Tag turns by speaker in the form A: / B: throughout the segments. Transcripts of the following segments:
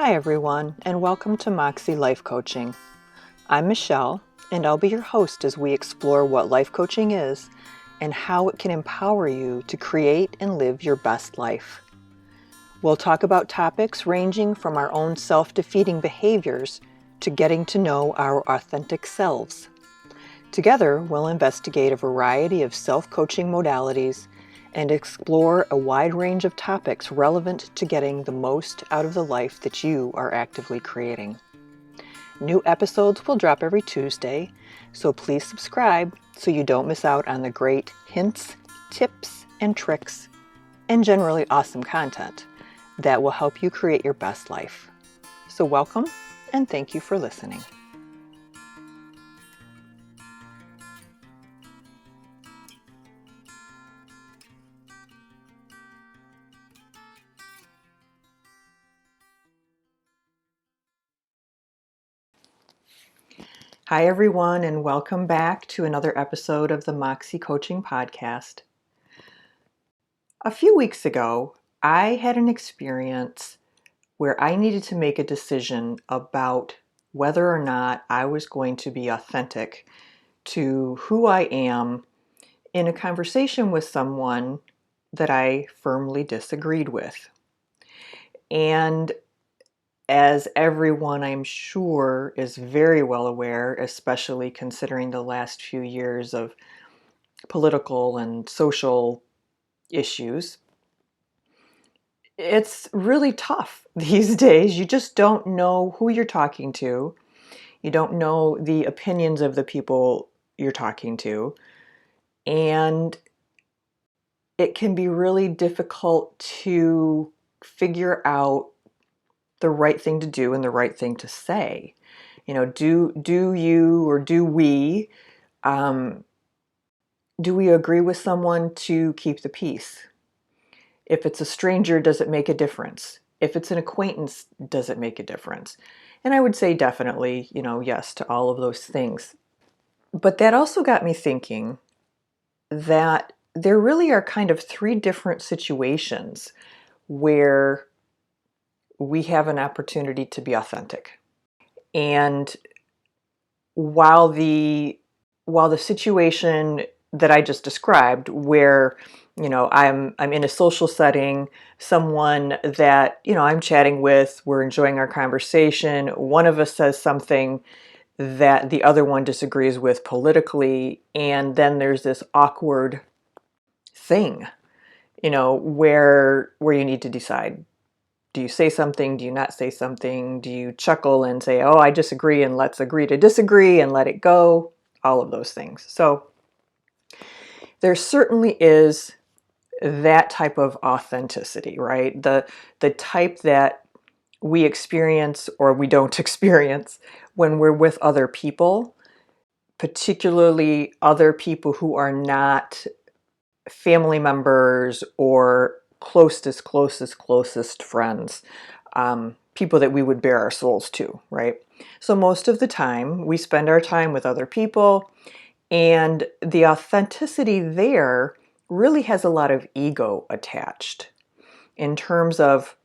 A: Hi everyone, and welcome to Moxxie Life Coaching. I'm Michelle, and I'll be your host as we explore what life coaching is and how it can empower you to create and live your best life. We'll talk about topics ranging from our own self-defeating behaviors to getting to know our authentic selves. Together, we'll investigate a variety of self-coaching modalities and explore a wide range of topics relevant to getting the most out of the life that you are actively creating. New episodes will drop every Tuesday, so please subscribe so you don't miss out on the great hints, tips, and tricks, and generally awesome content that will help you create your best life. So welcome, and thank you for listening. Hi everyone, and welcome back to another episode of the Moxxie Coaching podcast. A few weeks ago, I had an experience where I needed to make a decision about whether or not I was going to be authentic to who I am in a conversation with someone that I firmly disagreed with. And as everyone I'm sure is very well aware, especially considering the last few years of political and social issues, it's really tough these days. You just don't know who you're talking to. You don't know the opinions of the people you're talking to. And it can be really difficult to figure out the right thing to do and the right thing to say. You know, do you or do we agree with someone to keep the peace? If it's a stranger, does it make a difference? If it's an acquaintance, does it make a difference? And I would say definitely, yes to all of those things. But that also got me thinking that there really are kind of three different situations where we have an opportunity to be authentic. And while the situation that I just described, where I'm in a social setting, someone that I'm chatting with, we're enjoying our conversation, one of us says something that the other one disagrees with politically, and then there's this awkward thing, where you need to decide. Do you say something? Do you not say something? Do you chuckle and say, oh, I disagree, and let's agree to disagree and let it go? All of those things. So there certainly is that type of authenticity, right? The type that we experience or we don't experience when we're with other people, particularly other people who are not family members or closest friends, people that we would bare our souls to, right? So most of the time we spend our time with other people, and the authenticity there really has a lot of ego attached, in terms of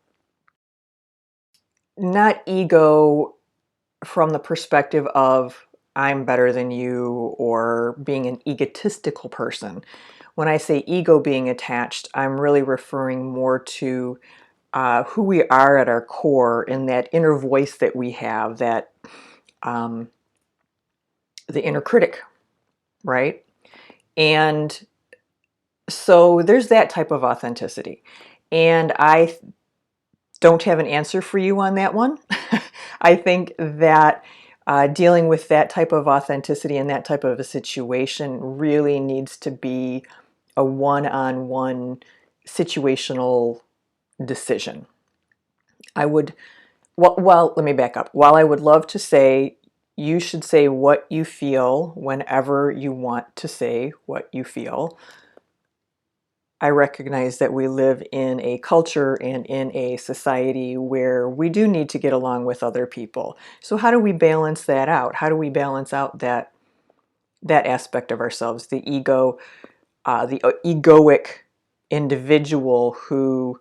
A: not ego from the perspective of I'm better than you or being an egotistical person. When I say ego being attached, I'm really referring more to who we are at our core, and that inner voice that we have, that the inner critic, right? And so there's that type of authenticity. And I don't have an answer for you on that one. I think that dealing with that type of authenticity and that type of a situation really needs to be a one-on-one situational decision. Well, let me back up. While I would love to say you should say what you feel whenever you want to say what you feel, I recognize that we live in a culture and in a society where we do need to get along with other people. So how do we balance that out? How do we balance out that aspect of ourselves, the ego, the egoic individual who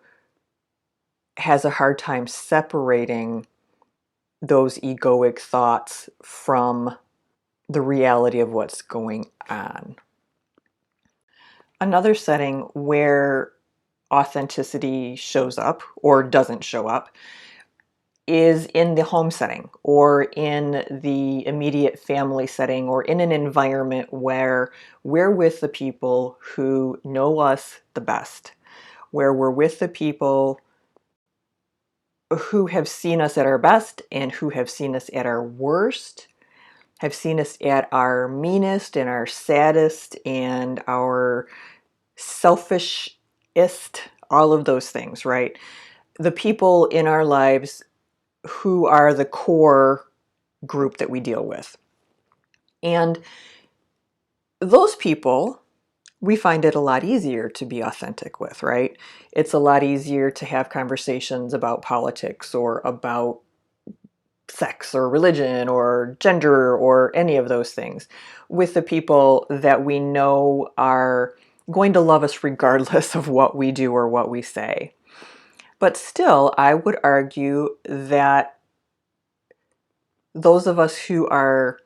A: has a hard time separating those egoic thoughts from the reality of what's going on. Another setting where authenticity shows up or doesn't show up is in the home setting or in the immediate family setting or in an environment where we're with the people who know us the best, where we're with the people who have seen us at our best and who have seen us at our worst, have seen us at our meanest and our saddest and our selfishest, all of those things, right? The people in our lives who are the core group that we deal with. And those people, we find it a lot easier to be authentic with, right? It's a lot easier to have conversations about politics or about sex or religion or gender or any of those things with the people that we know are going to love us regardless of what we do or what we say. But still, I would argue that those of us who are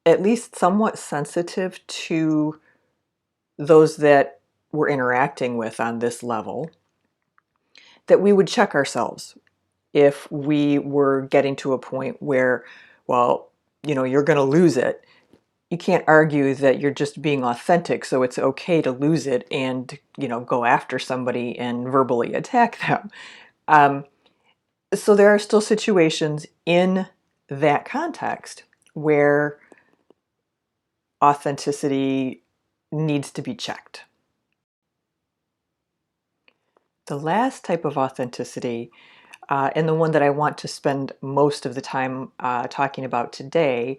A: at least somewhat sensitive to those that we're interacting with on this level, that we would check ourselves if we were getting to a point where, well, you're going to lose it. You can't argue that you're just being authentic, so it's okay to lose it and, go after somebody and verbally attack them. So there are still situations in that context where authenticity needs to be checked. The last type of authenticity, and the one that I want to spend most of the time talking about today,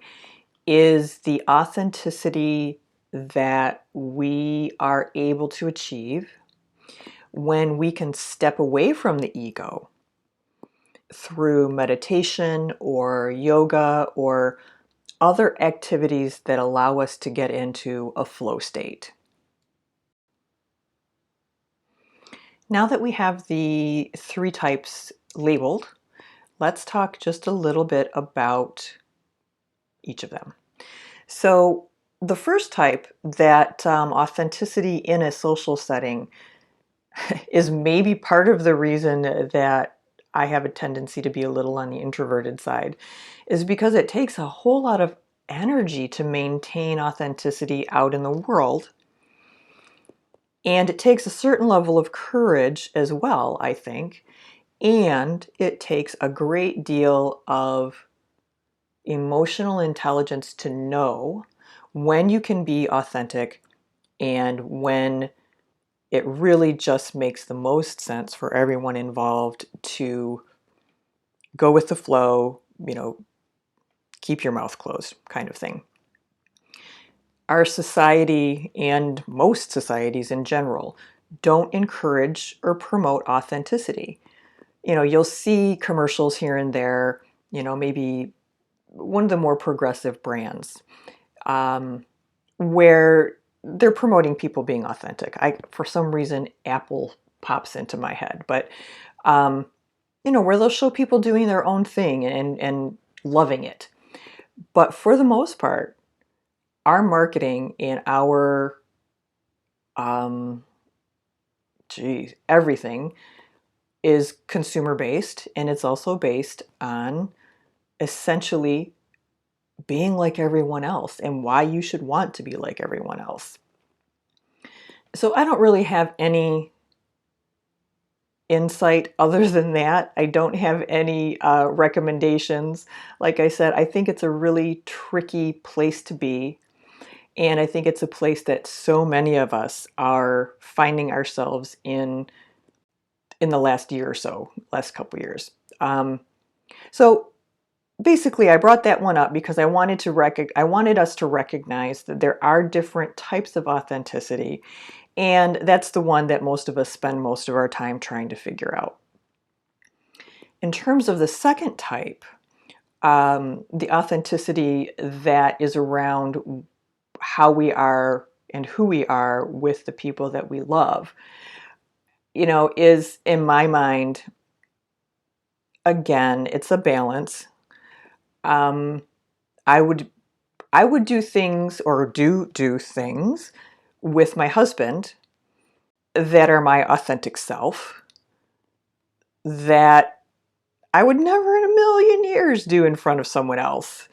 A: is the authenticity that we are able to achieve when we can step away from the ego through meditation or yoga or other activities that allow us to get into a flow state. Now that we have the three types labeled, let's talk just a little bit about each of them. So the first type, that authenticity in a social setting, is maybe part of the reason that I have a tendency to be a little on the introverted side, is because it takes a whole lot of energy to maintain authenticity out in the world. And it takes a certain level of courage as well, I think. And it takes a great deal of emotional intelligence to know when you can be authentic and when it really just makes the most sense for everyone involved to go with the flow, keep your mouth closed kind of thing. Our society, and most societies in general, don't encourage or promote authenticity. You'll see commercials here and there, maybe one of the more progressive brands, where they're promoting people being authentic. For some reason, Apple pops into my head, but where they'll show people doing their own thing and loving it. But for the most part, our marketing and our everything is consumer based, and it's also based on essentially being like everyone else and why you should want to be like everyone else. So I don't really have any insight other than that. I don't have any recommendations. Like I said, I think it's a really tricky place to be. And I think it's a place that so many of us are finding ourselves in the last year or so, last couple years. So basically, I brought that one up because I wanted us to recognize that there are different types of authenticity, and that's the one that most of us spend most of our time trying to figure out. In terms of the second type, the authenticity that is around how we are and who we are with the people that we love, is in my mind, again, it's a balance. Um, I would do things, or do things with my husband that are my authentic self that I would never in a million years do in front of someone else.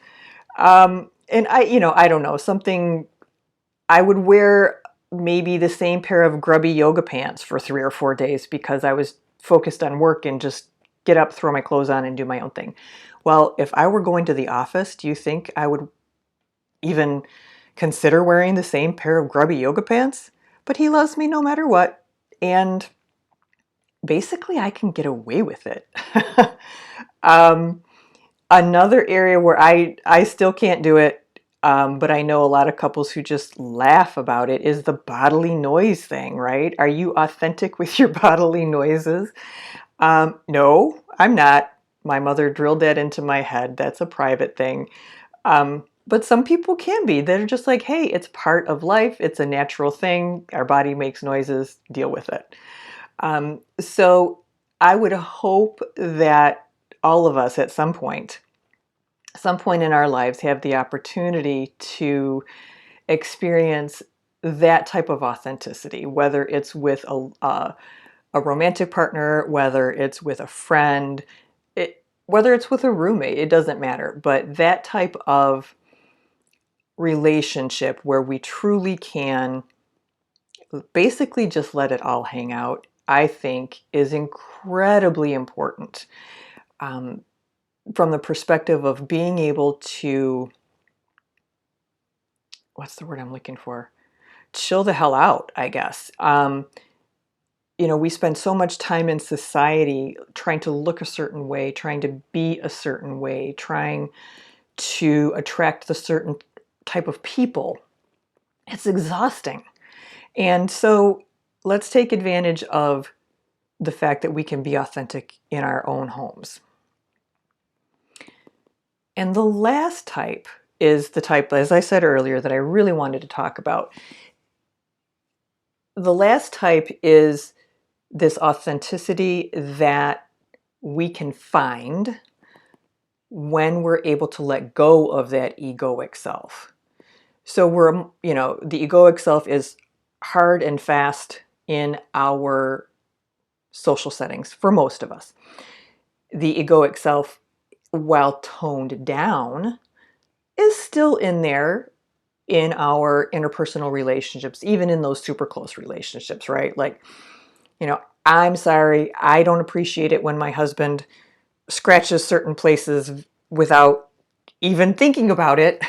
A: And I don't know, something I would wear, maybe the same pair of grubby yoga pants for 3 or 4 days because I was focused on work and just get up, throw my clothes on, and do my own thing. Well, if I were going to the office, do you think I would even consider wearing the same pair of grubby yoga pants? But he loves me no matter what. And basically, I can get away with it. um, Another area where I still can't do it, but I know a lot of couples who just laugh about it, is the bodily noise thing, right? Are you authentic with your bodily noises? No, I'm not. My mother drilled that into my head. That's a private thing. But some people can be. They're just like, hey, it's part of life. It's a natural thing. Our body makes noises. Deal with it. So I would hope that all of us at some point in our lives, have the opportunity to experience that type of authenticity, whether it's with a romantic partner, whether it's with a friend, whether it's with a roommate, it doesn't matter. But that type of relationship where we truly can basically just let it all hang out, I think is incredibly important, from the perspective of being able to, what's the word I'm looking for? Chill the hell out, I guess. We spend so much time in society trying to look a certain way, trying to be a certain way, trying to attract the certain type of people. It's exhausting. And so let's take advantage of the fact that we can be authentic in our own homes. And the last type is the type, as I said earlier, that I really wanted to talk about. The last type is this authenticity that we can find when we're able to let go of that egoic self. So the egoic self is hard and fast in our social settings for most of us. The egoic self, while toned down, is still in there in our interpersonal relationships, even in those super close relationships, right? Like, I'm sorry, I don't appreciate it when my husband scratches certain places without even thinking about it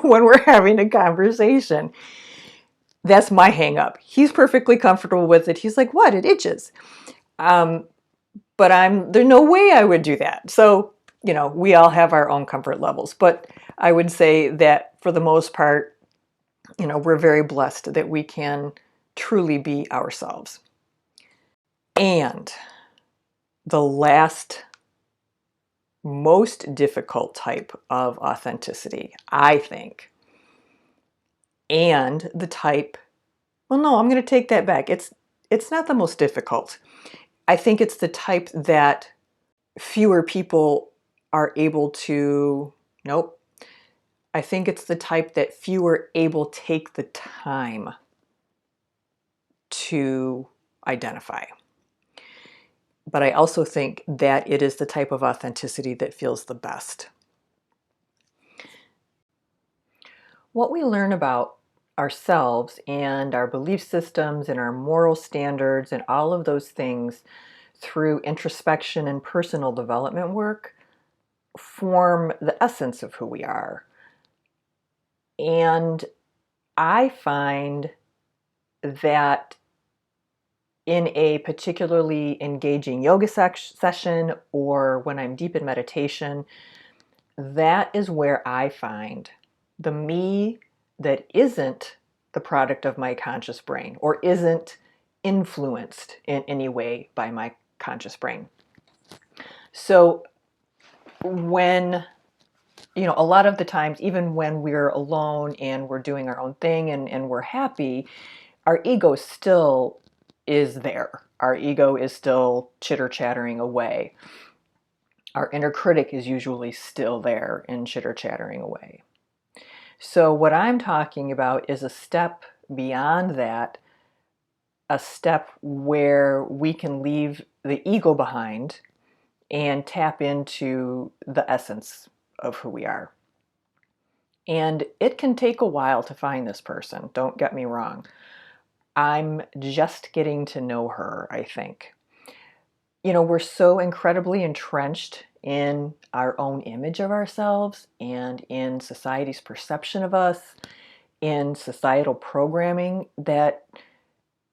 A: when we're having a conversation. That's my hang up. He's perfectly comfortable with it. He's like, what? It itches. But there's no way I would do that. So, we all have our own comfort levels. But I would say that for the most part, we're very blessed that we can truly be ourselves. And the last most difficult type of authenticity, I think, and the type, well, no, I'm going to take that back. It's not the most difficult. I think it's the type that fewer people are able to, nope. I think it's the type that fewer able take the time to identify. But I also think that it is the type of authenticity that feels the best. What we learn about ourselves and our belief systems and our moral standards and all of those things through introspection and personal development work form the essence of who we are. And I find that in a particularly engaging yoga session, or when I'm deep in meditation, that is where I find the me that isn't the product of my conscious brain or isn't influenced in any way by my conscious brain. So when, a lot of the times, even when we're alone and we're doing our own thing and we're happy, our ego still is there. Our ego is still chitter-chattering away. Our inner critic is usually still there and chitter-chattering away. So what I'm talking about is a step beyond that, a step where we can leave the ego behind and tap into the essence of who we are. And it can take a while to find this person, don't get me wrong. I'm just getting to know her, I think. You know, we're so incredibly entrenched in our own image of ourselves and in society's perception of us, in societal programming, that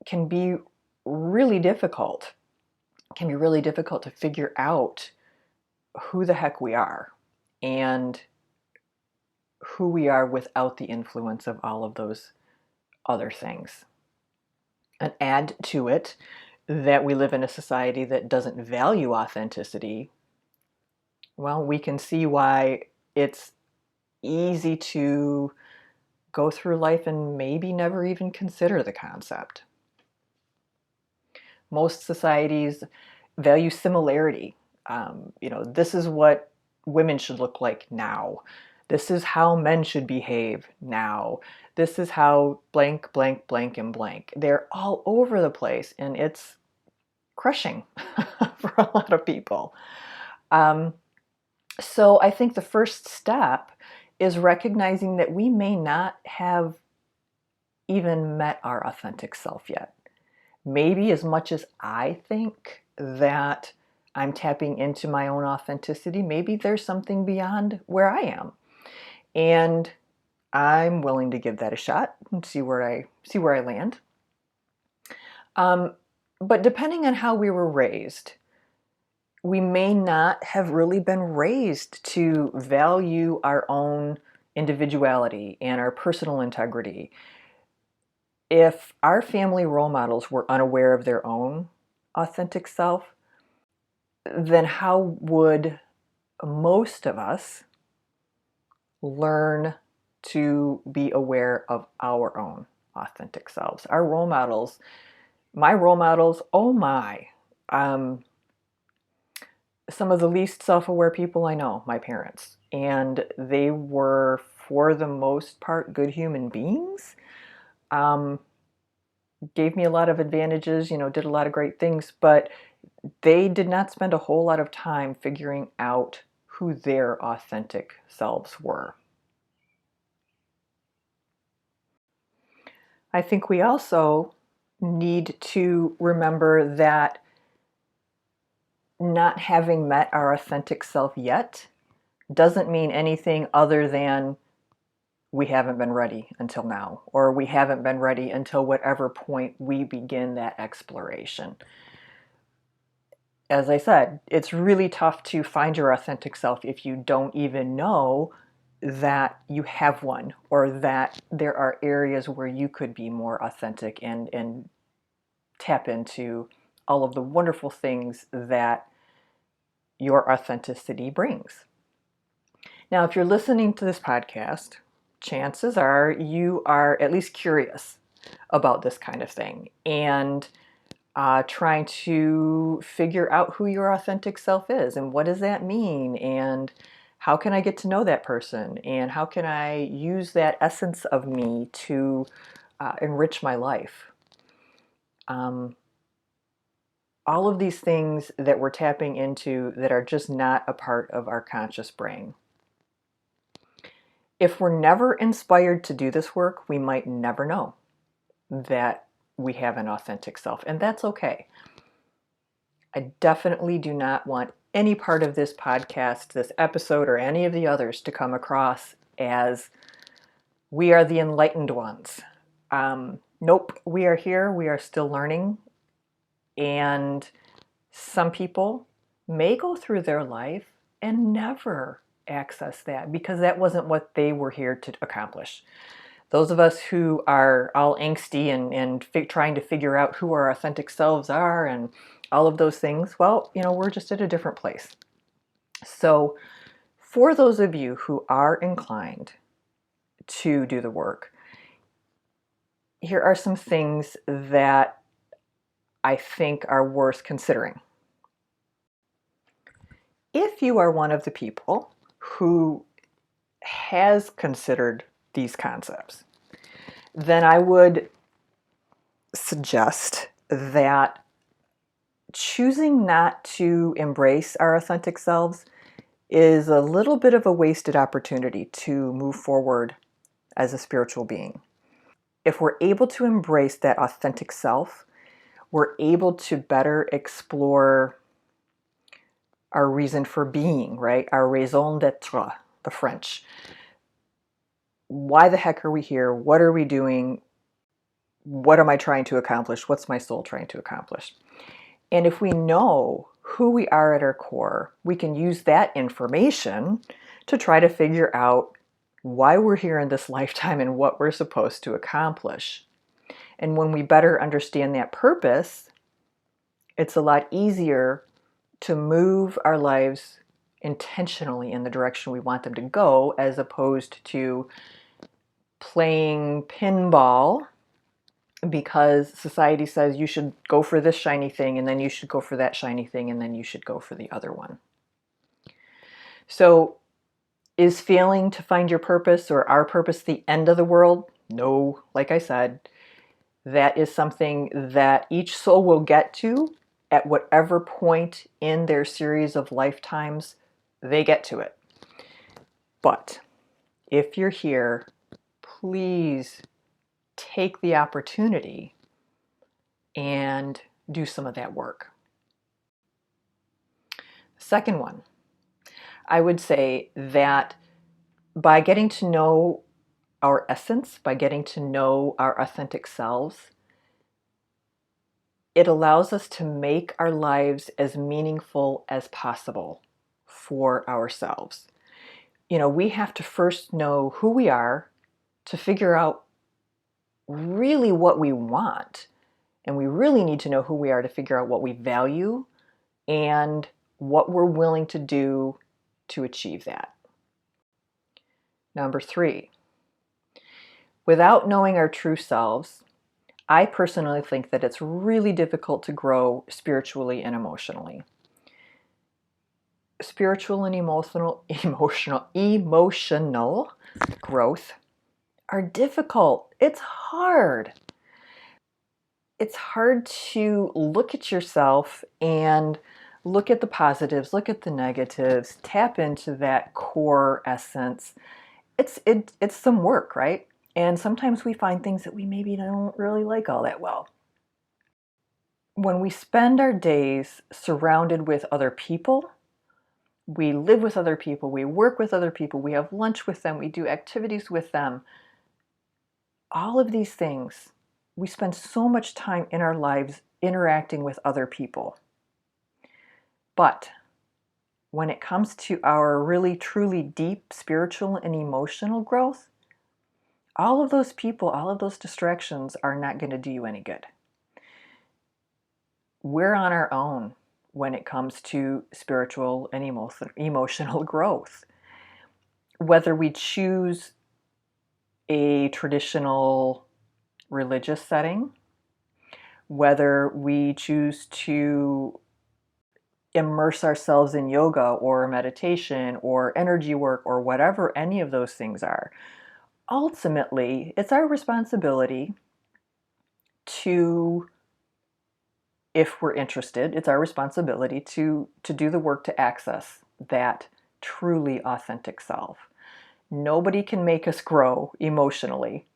A: can be really difficult. It can be really difficult to figure out who the heck we are and who we are without the influence of all of those other things. And add to it that we live in a society that doesn't value authenticity. Well, we can see why it's easy to go through life and maybe never even consider the concept. Most societies value similarity. This is what women should look like now. This is how men should behave now. This is how blank, blank, blank, and blank. They're all over the place, and it's crushing for a lot of people. So I think the first step is recognizing that we may not have even met our authentic self yet. Maybe as much as I think that I'm tapping into my own authenticity, maybe there's something beyond where I am. And I'm willing to give that a shot and see where I land. But depending on how we were raised, we may not have really been raised to value our own individuality and our personal integrity. If our family role models were unaware of their own authentic self, then how would most of us learn to be aware of our own authentic selves? Our role models, my role models, oh my, some of the least self-aware people I know, my parents, and they were, for the most part, good human beings. Gave me a lot of advantages, did a lot of great things, but they did not spend a whole lot of time figuring out who their authentic selves were. I think we also need to remember that not having met our authentic self yet doesn't mean anything other than we haven't been ready until now, or we haven't been ready until whatever point we begin that exploration. As I said, it's really tough to find your authentic self if you don't even know that you have one, or that there are areas where you could be more authentic and tap into all of the wonderful things that your authenticity brings. Now, if you're listening to this podcast, chances are you are at least curious about this kind of thing and trying to figure out who your authentic self is and what does that mean, and how can I get to know that person, and how can I use that essence of me to enrich my life. All of these things that we're tapping into that are just not a part of our conscious brain. If we're never inspired to do this work, we might never know that we have an authentic self, and that's okay. I definitely do not want any part of this podcast, this episode, or any of the others to come across as we are the enlightened ones. Nope, we are here, we are still learning, and some people may go through their life and never access that because that wasn't what they were here to accomplish. Those of us who are all angsty and trying to figure out who our authentic selves are and all of those things, well, we're just at a different place. So for those of you who are inclined to do the work, here are some things that I think are worth considering. If you are one of the people who has considered these concepts, then I would suggest that choosing not to embrace our authentic selves is a little bit of a wasted opportunity to move forward as a spiritual being. If we're able to embrace that authentic self, we're able to better explore our reason for being, right? Our raison d'être, the French. Why the heck are we here? What are we doing? What am I trying to accomplish? What's my soul trying to accomplish? And if we know who we are at our core, we can use that information to try to figure out why we're here in this lifetime and what we're supposed to accomplish. And when we better understand that purpose, it's a lot easier to move our lives intentionally in the direction we want them to go, as opposed to playing pinball because society says you should go for this shiny thing, and then you should go for that shiny thing, and then you should go for the other one. So is failing to find your purpose or our purpose the end of the world? No, like I said, that is something that each soul will get to at whatever point in their series of lifetimes they get to it. But if you're here, please take the opportunity and do some of that work. Second one, I would say that by getting to know our essence, by getting to know our authentic selves, it allows us to make our lives as meaningful as possible for ourselves. You know, we have to first know who we are to figure out really what we want. And we really need to know who we are to figure out what we value and what we're willing to do to achieve that. Number 3, without knowing our true selves, I personally think that it's really difficult to grow spiritually and emotionally. Spiritual and emotional growth are difficult. It's hard. It's hard to look at yourself and look at the positives, look at the negatives, tap into that core essence. It's some work, right? And sometimes we find things that we maybe don't really like all that well. When we spend our days surrounded with other people, we live with other people, we work with other people, we have lunch with them, we do activities with them, all of these things, we spend so much time in our lives interacting with other people. But when it comes to our really, truly deep spiritual and emotional growth, all of those people, all of those distractions are not going to do you any good. We're on our own when it comes to spiritual and emotional growth. Whether we choose a traditional religious setting, whether we choose to immerse ourselves in yoga or meditation or energy work or whatever any of those things are, ultimately, it's our responsibility to, if we're interested, it's our responsibility to do the work to access that truly authentic self. Nobody can make us grow emotionally.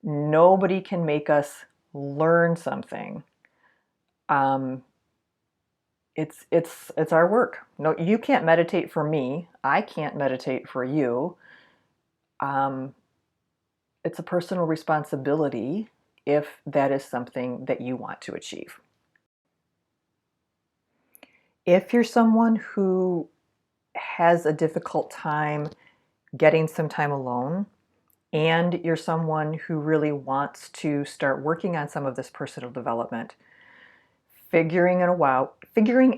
A: Nobody can make us learn something. It's our work. No, you can't meditate for me. I can't meditate for you. It's a personal responsibility if that is something that you want to achieve. If you're someone who has a difficult time getting some time alone, and you're someone who really wants to start working on some of this personal development, figuring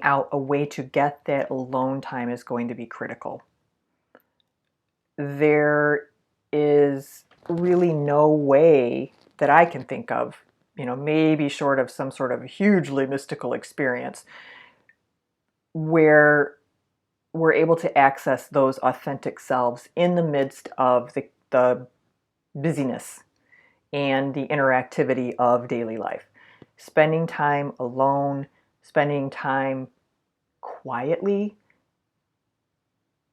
A: out a way to get that alone time is going to be critical. There is really no way that I can think of maybe short of some sort of hugely mystical experience, where we're able to access those authentic selves in the midst of the busyness and the interactivity of daily life. Spending time alone, spending time quietly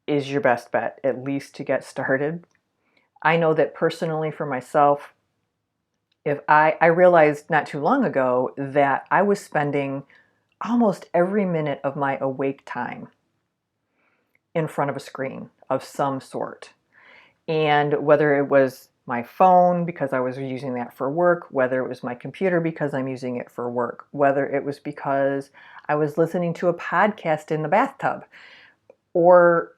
A: is your best bet, at least to get started. I know that personally for myself, if I realized not too long ago that I was spending almost every minute of my awake time in front of a screen of some sort. And whether it was my phone because I was using that for work, whether it was my computer because I'm using it for work, whether it was because I was listening to a podcast in the bathtub, or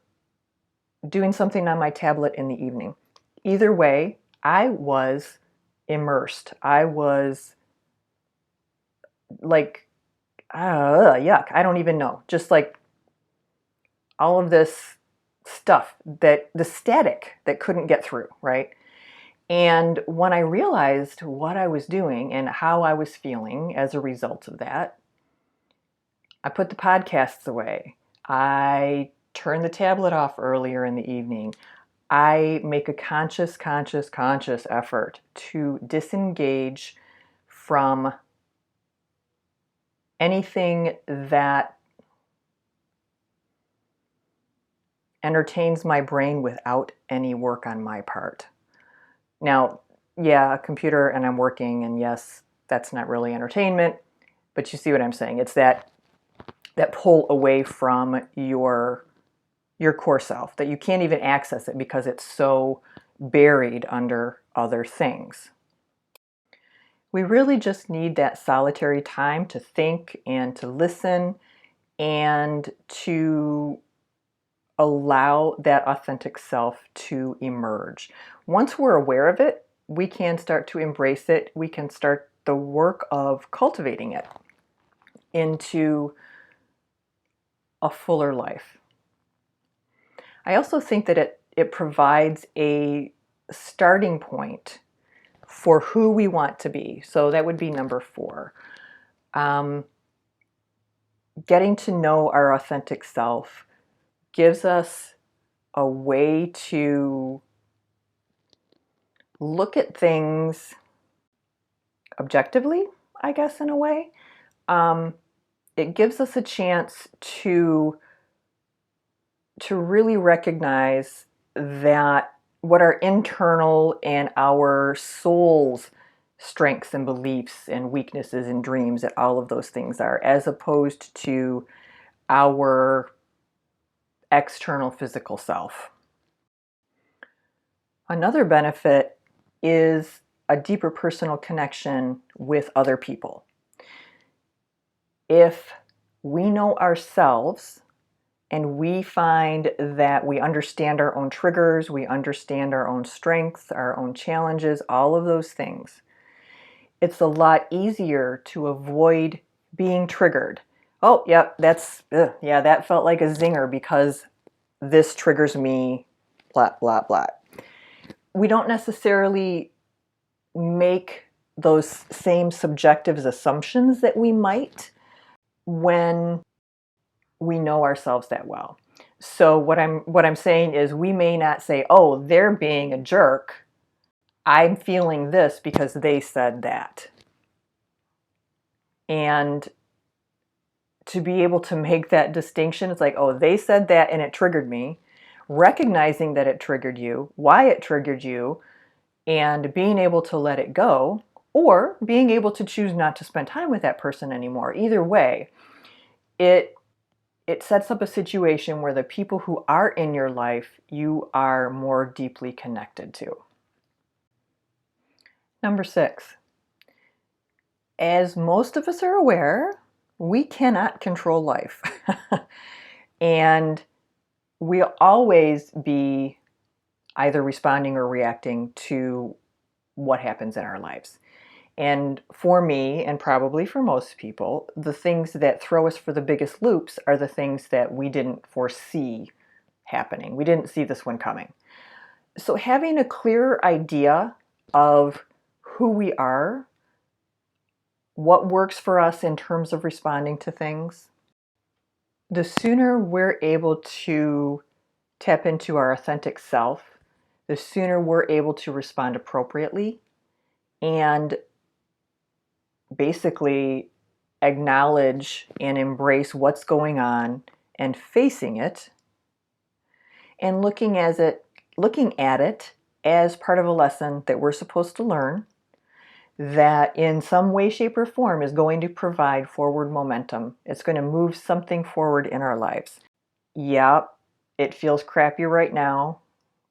A: doing something on my tablet in the evening. Either way, I was immersed. I was like, yuck, I don't even know. Just like all of this stuff, that the static that couldn't get through, right? And when I realized what I was doing and how I was feeling as a result of that, I put the podcasts away. I turned the tablet off earlier in the evening. I make a conscious effort to disengage from anything that entertains my brain without any work on my part. Now, yeah, a computer and I'm working, and yes, that's not really entertainment, but you see what I'm saying. It's that pull away from your core self, that you can't even access it because it's so buried under other things. We really just need that solitary time to think and to listen and to allow that authentic self to emerge. Once we're aware of it, we can start to embrace it. We can start the work of cultivating it into a fuller life. I also think that it provides a starting point for who we want to be. So that would be number 4. Getting to know our authentic self gives us a way to look at things objectively, I guess, in a way. It gives us a chance to really recognize that what our internal and our soul's strengths and beliefs and weaknesses and dreams, that all of those things are, as opposed to our external physical self. Another benefit is a deeper personal connection with other people. If we know ourselves and we find that we understand our own triggers, we understand our own strengths, our own challenges, all of those things, it's a lot easier to avoid being triggered. Oh, yep, that felt like a zinger because this triggers me, blah, blah, blah. We don't necessarily make those same subjective assumptions that we might when we know ourselves that well. So what I'm saying is, we may not say, oh, they're being a jerk. I'm feeling this because they said that. And to be able to make that distinction, it's like, oh, they said that and it triggered me. Recognizing that it triggered you, why it triggered you, and being able to let it go, or being able to choose not to spend time with that person anymore. Either way, it sets up a situation where the people who are in your life, you are more deeply connected to. Number 6, as most of us are aware, we cannot control life. And we'll always be either responding or reacting to what happens in our lives. And for me, and probably for most people, the things that throw us for the biggest loops are the things that we didn't foresee happening. We didn't see this one coming. So having a clearer idea of who we are what works for us in terms of responding to things, the sooner we're able to tap into our authentic self, the sooner we're able to respond appropriately and basically acknowledge and embrace what's going on and facing it and looking at it as part of a lesson that we're supposed to learn that in some way, shape, or form is going to provide forward momentum. It's going to move something forward in our lives. Yeah, it feels crappy right now.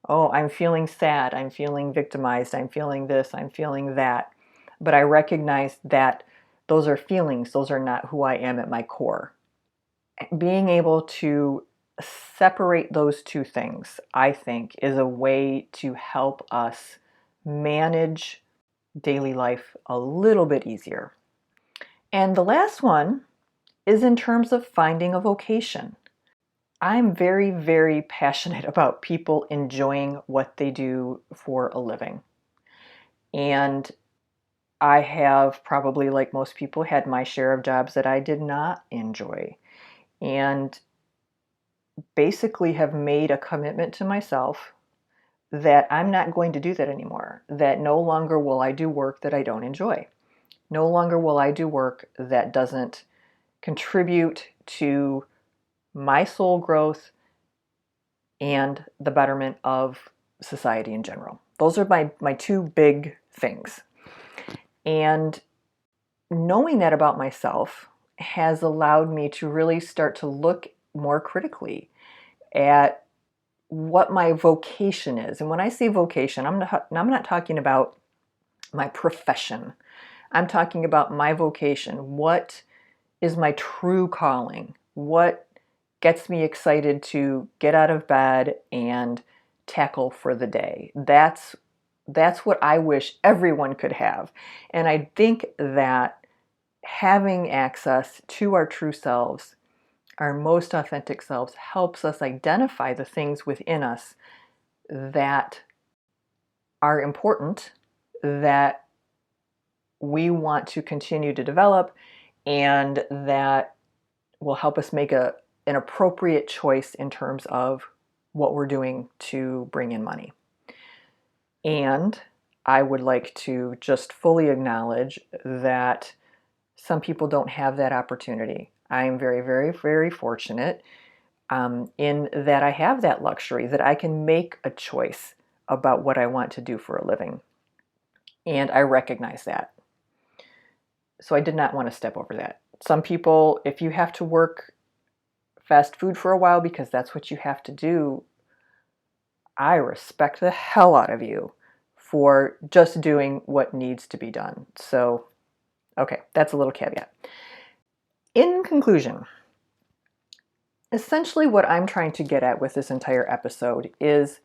A: Oh, I'm feeling sad. I'm feeling victimized. I'm feeling this. I'm feeling that. But I recognize that those are feelings. Those are not who I am at my core. Being able to separate those two things, I think, is a way to help us manage daily life a little bit easier. And the last one is in terms of finding a vocation. I'm very, very passionate about people enjoying what they do for a living. And I have probably, like most people, had my share of jobs that I did not enjoy. And basically have made a commitment to myself that I'm not going to do that anymore. That no longer will I do work that I don't enjoy. No longer will I do work that doesn't contribute to my soul growth and the betterment of society in general. Those are my two big things. And knowing that about myself has allowed me to really start to look more critically at what my vocation is. And when I say vocation, I'm not talking about my profession. I'm talking about my vocation. What is my true calling? What gets me excited to get out of bed and tackle for the day? That's what I wish everyone could have. And I think that having access to our true selves, our most authentic selves, helps us identify the things within us that are important, that we want to continue to develop, and that will help us make an appropriate choice in terms of what we're doing to bring in money. And I would like to just fully acknowledge that some people don't have that opportunity. I'm very, very, very fortunate in that I have that luxury, that I can make a choice about what I want to do for a living. And I recognize that. So I did not want to step over that. Some people, if you have to work fast food for a while because that's what you have to do, I respect the hell out of you for just doing what needs to be done. So, okay, that's a little caveat. In conclusion, essentially what I'm trying to get at with this entire episode is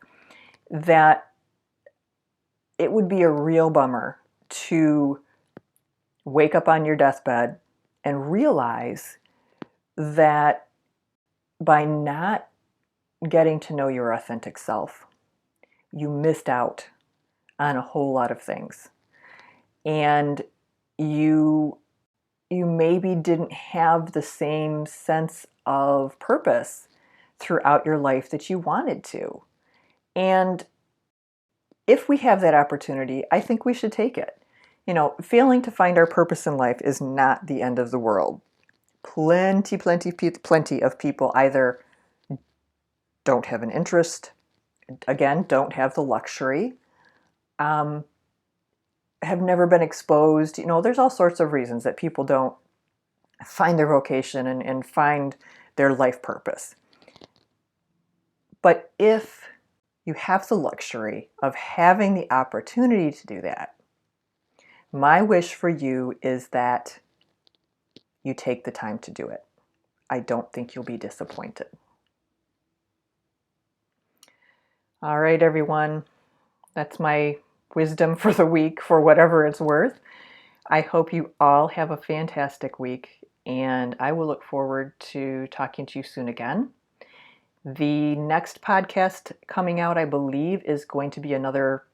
A: that it would be a real bummer to wake up on your deathbed and realize that by not getting to know your authentic self, you missed out on a whole lot of things. And you maybe didn't have the same sense of purpose throughout your life that you wanted to. And if we have that opportunity, I think we should take it. You know, failing to find our purpose in life is not the end of the world. Plenty of people either don't have an interest, again, don't have the luxury, have never been exposed. You know, there's all sorts of reasons that people don't find their vocation and find their life purpose. But if you have the luxury of having the opportunity to do that, my wish for you is that you take the time to do it. I don't think you'll be disappointed. All right, everyone. That's my wisdom for the week, for whatever it's worth. I hope you all have a fantastic week, and I will look forward to talking to you soon again. The next podcast coming out, I believe, is going to be another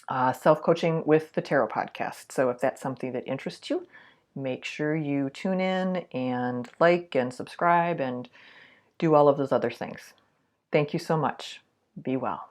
A: self-coaching with the tarot podcast. So if that's something that interests you, make sure you tune in and like and subscribe and do all of those other things. Thank you so much. Be well.